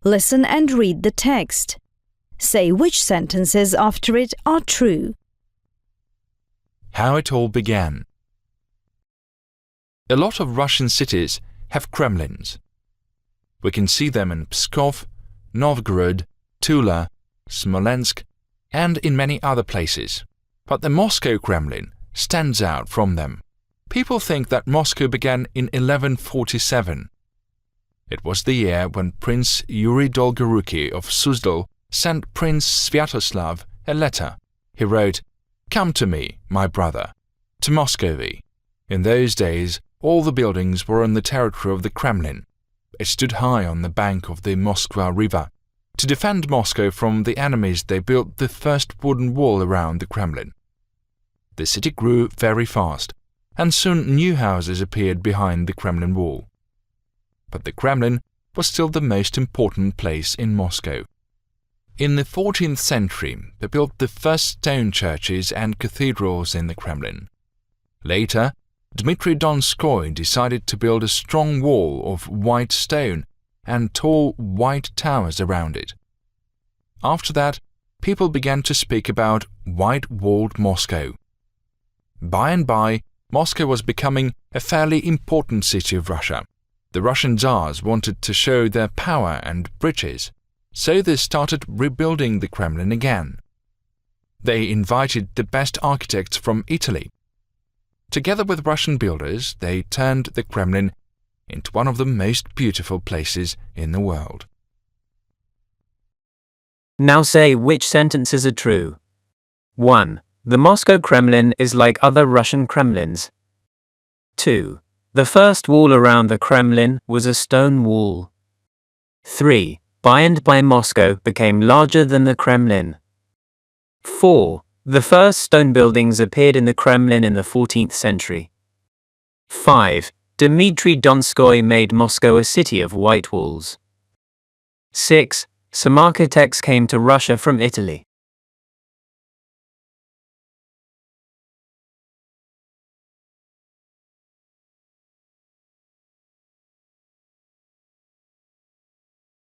Listen and read the text. Say which sentences after it are true. How it all began. A lot of Russian cities have Kremlins. We can see them in Pskov, Novgorod, Tula, Smolensk, and in many other places. But the Moscow Kremlin stands out from them. People think that Moscow began in 1147. It was the year when Prince Yury Dolgoruky of Suzdal sent Prince Svyatoslav a letter. He wrote, "Come to me, my brother, to Moskovy." In those days, all the buildings were on the territory of the Kremlin. It stood high on the bank of the Moskva River. To defend Moscow from the enemies, they built the first wooden wall around the Kremlin. The city grew very fast, and soon new houses appeared behind the Kremlin wall. But the Kremlin was still the most important place in Moscow. In the 14th century, they built the first stone churches and cathedrals in the Kremlin. Later, Dmitry Donskoi decided to build a strong wall of white stone and tall white towers around it. After that, people began to speak about white-walled Moscow. By and by, Moscow was becoming a fairly important city of Russia. The Russian Tsars wanted to show their power and riches, so they started rebuilding the Kremlin again. They invited the best architects from Italy. Together with Russian builders, they turned the Kremlin into one of the most beautiful places in the world. Now say which sentences are true. 1. The Moscow Kremlin is like other Russian Kremlins. 2. The first wall around the Kremlin was a stone wall. 3. By and by Moscow became larger than the Kremlin. 4. The first stone buildings appeared in the Kremlin in the 14th century. 5. Dmitry Donskoi made Moscow a city of white walls. 6. Some architects came to Russia from Italy.